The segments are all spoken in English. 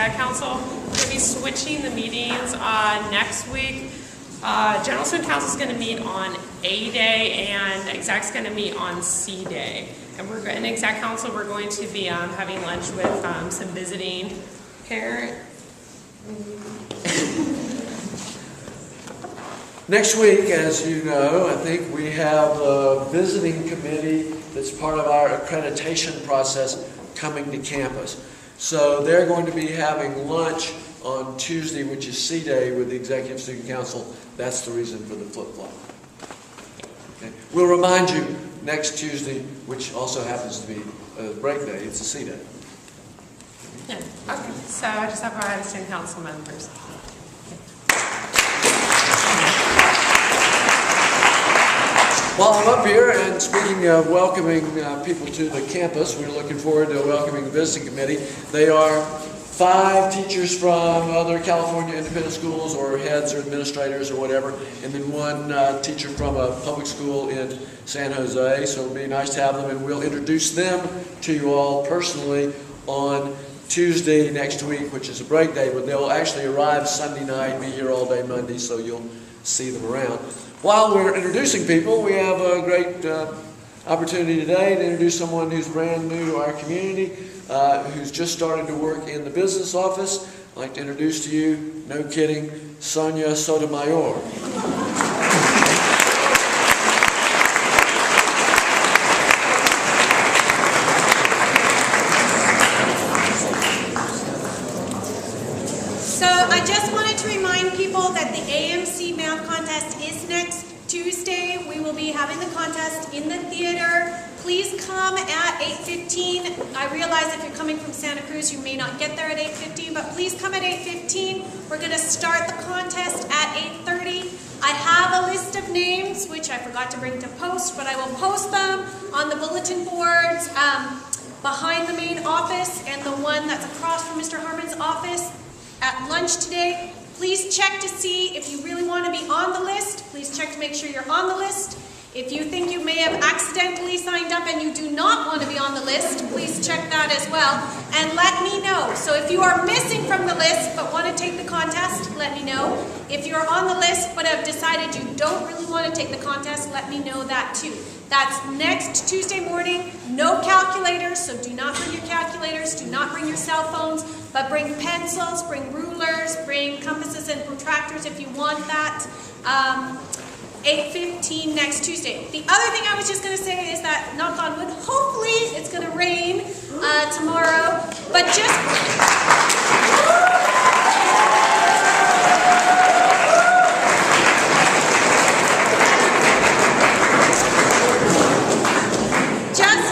Exec Council. We're going to be switching the meetings next week. General Student Council is going to meet on A Day, and Exec's going to meet on C Day. And we're in Exec Council. We're going to be having lunch with some visiting parents. Next week, as you know, I think we have a visiting committee that's part of our accreditation process coming to campus. So they're going to be having lunch on Tuesday, which is C Day, with the Executive Student Council. That's the reason for the flip-flop. Okay. We'll remind you next Tuesday, which also happens to be a break day. It's a C Day. Yeah. Okay. So I just have our student council members. While I'm up here, and speaking of welcoming people to the campus, we're looking forward to welcoming the visiting committee. They are 5 teachers from other California independent schools, or heads or administrators or whatever, and then 1 teacher from a public school in San Jose. So it'll be nice to have them, and we'll introduce them to you all personally on Tuesday next week, which is a break day, but they'll actually arrive Sunday night, be here all day Monday, so you'll see them around. While we're introducing people, we have a great opportunity today to introduce someone who's brand new to our community, who's just started to work in the business office. I'd like to introduce to you, no kidding, Sonia Sotomayor. So I just wanted to remind people that the AMC math contest is next Tuesday. We will be having the contest in the theater. Please come at 8:15. I realize if you're coming from Santa Cruz, you may not get there at 8:15, but please come at 8:15. We're going to start the contest at 8:30. I have a list of names, which I forgot to bring to post, but I will post them on the bulletin boards behind the main office and the one that's across from Mr. Harmon's office at lunch today. Please check to see if you really want to be on the list. Please check to make sure you're on the list. If you think you may have accidentally signed up and you do not want to be on the list, please check that as well and let me know. So if you are missing from the list but want to take the contest, let me know. If you're on the list but have decided you don't really want to take the contest, let me know that too. That's next Tuesday morning. No calculators, so do not bring your calculators, do not bring your cell phones, but bring pencils, bring rulers, bring compasses and protractors if you want that. 8:15 next Tuesday. The other thing I was just going to say is that, knock on wood, hopefully it's going to rain tomorrow, but just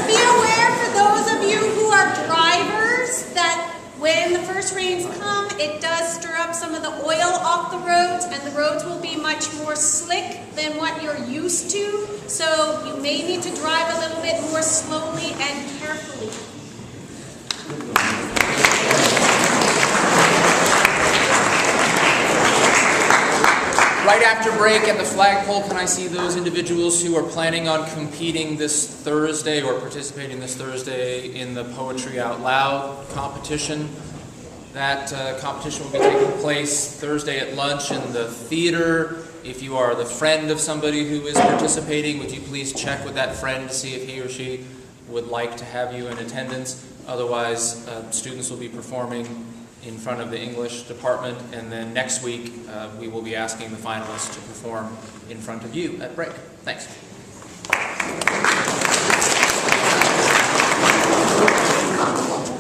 be aware, for those of you who are drivers, that when the first rains come, it does stir up some of the oil off the roads, and the roads will be much more slick than what you're used to, so you may need to drive a little bit more slowly and carefully. Right after break at the flagpole, can I see those individuals who are planning on competing this Thursday or participating this Thursday in the Poetry Out Loud competition? That competition will be taking place Thursday at lunch in the theater. If you are the friend of somebody who is participating, would you please check with that friend to see if he or she would like to have you in attendance? Otherwise, students will be performing in front of the English department, and then next week we will be asking the finalists to perform in front of you at break. Thanks.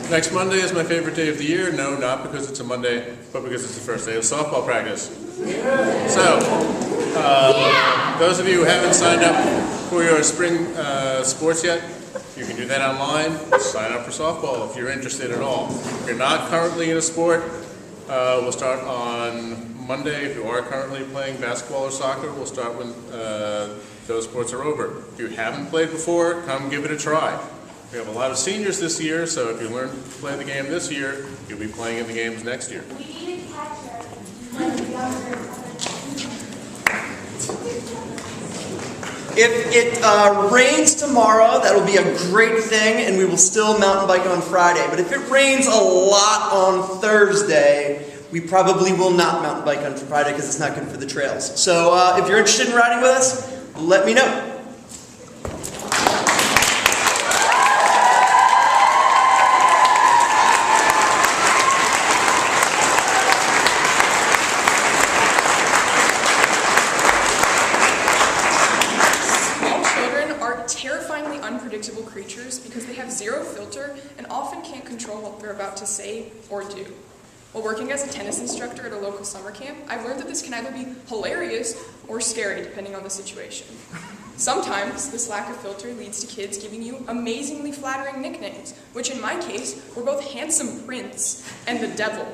Next Monday is my favorite day of the year. No, not because it's a Monday, but because it's the first day of softball practice. So, those of you who haven't signed up for your spring sports yet, you can do that online. Sign up for softball if you're interested at all. If you're not currently in a sport, we'll start on Monday. If you are currently playing basketball or soccer, we'll start when those sports are over. If you haven't played before, come give it a try. We have a lot of seniors this year, so if you learn to play the game this year, you'll be playing in the games next year. We need a catcher. If it rains tomorrow, that'll be a great thing, and we will still mountain bike on Friday. But if it rains a lot on Thursday, we probably will not mountain bike on Friday because it's not good for the trails. So if you're interested in riding with us, let me know. Unpredictable creatures because they have zero filter and often can't control what they're about to say or do. While working as a tennis instructor at a local summer camp, I've learned that this can either be hilarious or scary depending on the situation. Sometimes this lack of filter leads to kids giving you amazingly flattering nicknames, which in my case were both Handsome Prince and the Devil.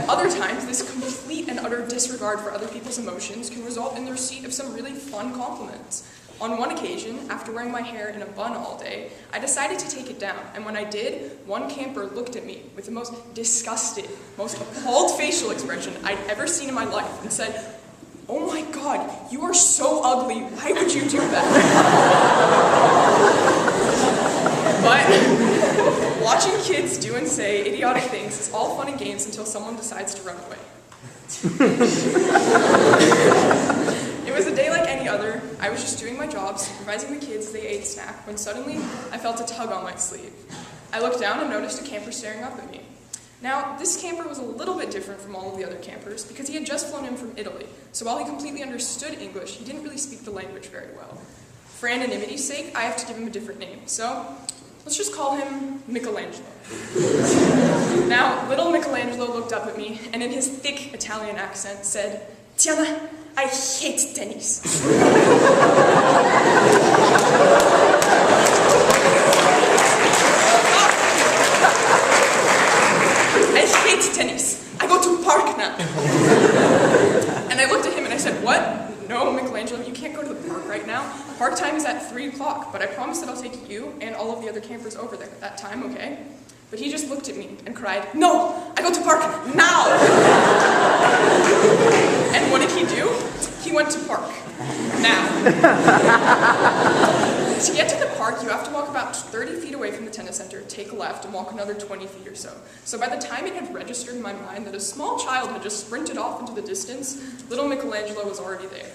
Other times, this complete and utter disregard for other people's emotions can result in the receipt of some really fun compliments. On one occasion, after wearing my hair in a bun all day, I decided to take it down, and when I did, one camper looked at me with the most disgusted, most appalled facial expression I'd ever seen in my life and said, "Oh my God, you are so ugly, why would you do that?" But watching kids do and say idiotic things is all fun and games until someone decides to run away. It was a day like any other. I was just doing my job, supervising the kids as they ate snack, when suddenly I felt a tug on my sleeve. I looked down and noticed a camper staring up at me. Now, this camper was a little bit different from all of the other campers because he had just flown in from Italy, so while he completely understood English, he didn't really speak the language very well. For anonymity's sake, I have to give him a different name, so let's just call him Michelangelo. Now, little Michelangelo looked up at me and in his thick Italian accent said, "Tiana, I hate tennis." I hate tennis. I go to park now. And I looked at him and I said, "What? No, Michelangelo, you can't go to the park right now. Park time is at 3 o'clock, but I promise that I'll take you and all of the other campers over there at that time, okay?" But he just looked at me and cried, "No, I go to park now!" And what did he do? He went to park. Now. To get to the park, you have to walk about 30 feet away from the tennis center, take a left, and walk another 20 feet or so. So by the time it had registered in my mind that a small child had just sprinted off into the distance, little Michelangelo was already there.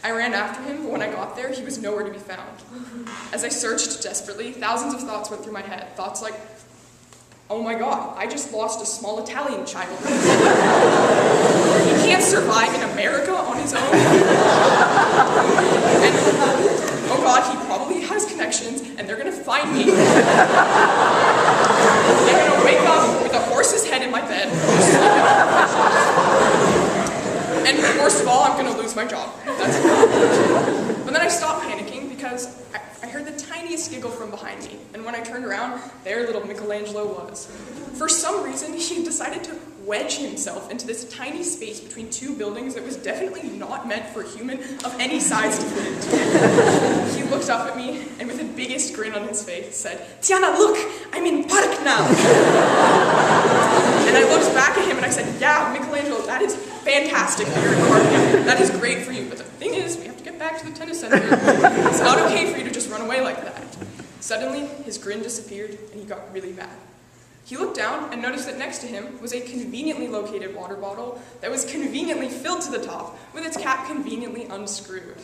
I ran after him, but when I got there, he was nowhere to be found. As I searched desperately, thousands of thoughts went through my head. Thoughts like, "Oh my God, I just lost a small Italian child. He can't survive in America on his own." And, "Oh God, he probably has connections, and they're gonna find me. I'm gonna wake up with a horse's head in my bed. And worst of all, I'm gonna lose my job." That's it. But then I stopped panicking because I heard the tiniest giggle from behind me, and when I turned around, there little Michelangelo was. For some reason, he decided to wedge himself into this tiny space between two buildings that was definitely not meant for a human of any size to fit into. He looked up at me, and with the biggest grin on his face, said, "Tiana, look, I'm in park now." And I looked back at him and I said, "Yeah, Michelangelo, that is fantastic that you're in park now. That is great for you, but the thing is, we have to get back to the tennis center. It's not okay for you to just run away like that." Suddenly, his grin disappeared, and he got really mad. He looked down and noticed that next to him was a conveniently located water bottle that was conveniently filled to the top, with its cap conveniently unscrewed.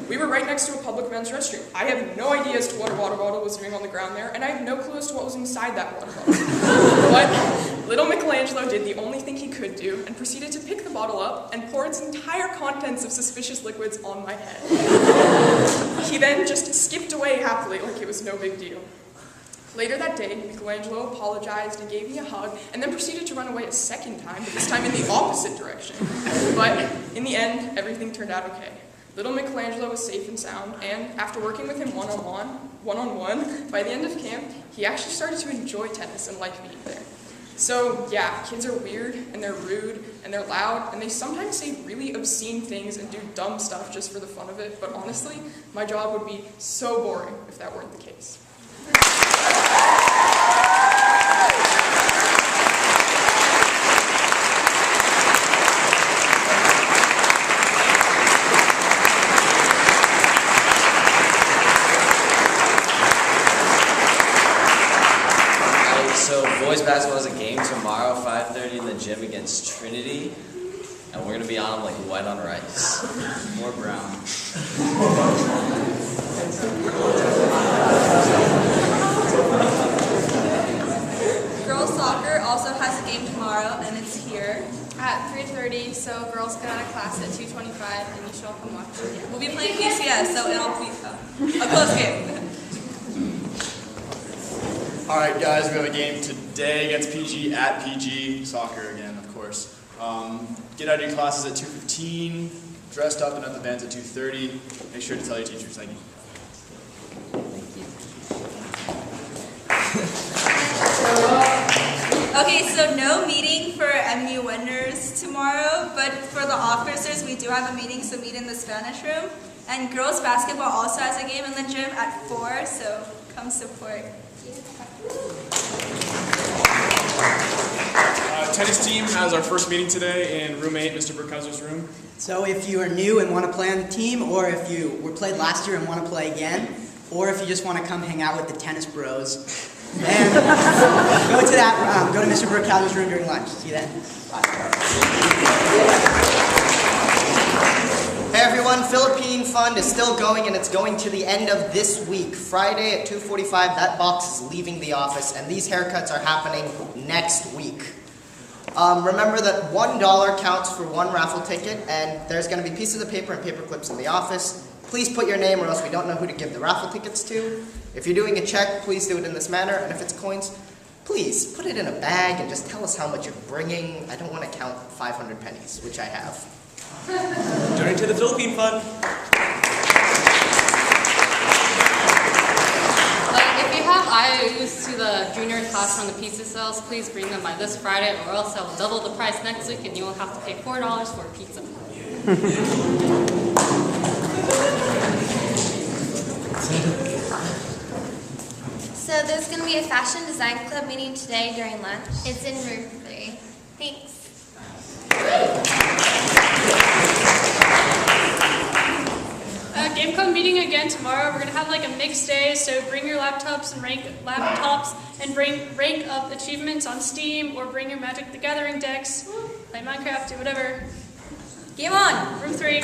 We were right next to a public men's restroom. I have no idea as to what a water bottle was doing on the ground there, and I have no clue as to what was inside that water bottle. But little Michelangelo did the only thing he could do and proceeded to pick the bottle up and pour its entire contents of suspicious liquids on my head. He then just skipped away happily like it was no big deal. Later that day, Michelangelo apologized and gave me a hug, and then proceeded to run away a second time, but this time in the opposite direction. But in the end, everything turned out okay. Little Michelangelo was safe and sound, and after working with him one-on-one, by the end of camp, he actually started to enjoy tennis and like being there. So yeah, kids are weird, and they're rude, and they're loud, and they sometimes say really obscene things and do dumb stuff just for the fun of it, but honestly, my job would be so boring if that weren't the case. basketball has a game tomorrow, 5:30 in the gym against Trinity. And we're going to be on them like white on rice. Or brown. Girls soccer also has a game tomorrow, and it's here at 3:30, so girls get out of class at 2:25, and you should all come watch. We'll be playing PCS, so it'll be a close game. All right, guys, we have a game today against PG at PG soccer again, of course. Get out of your classes at 2:15, dressed up and at the bands at 2:30. Make sure to tell your teachers. Thank you. Okay, so no meeting for MU winners tomorrow, but for the officers, we do have a meeting, so meet in the Spanish room. And girls basketball also has a game in the gym at 4, so come support. Tennis team has our first meeting today in room 8, Mr. Burkhauser's room. So if you are new and want to play on the team, or if you were played last year and want to play again, or if you just want to come hang out with the tennis bros, then go to that. Go to Mr. Burkhauser's room during lunch. See you then. Hey everyone, Philippine Fund is still going and it's going to the end of this week. Friday at 2:45, that box is leaving the office and these haircuts are happening next week. Remember that $1 counts for one raffle ticket and there's going to be pieces of paper and paper clips in the office. Please put your name or else we don't know who to give the raffle tickets to. If you're doing a check, please do it in this manner, and if it's coins, please put it in a bag and just tell us how much you're bringing. I don't want to count 500 pennies, which I have. Donate to the Philippine Fund. If you have IOUs to the junior class from the pizza sales, please bring them by this Friday, or else I will double the price next week and you will have to pay $4 for a pizza. So there's going to be a fashion design club meeting today during lunch. It's in room 3. Thanks. Game club meeting again tomorrow. We're going to have like a mixed day, so bring your laptops and rank up achievements on Steam, or bring your Magic the Gathering decks, play Minecraft, do whatever. Game on! Room 3.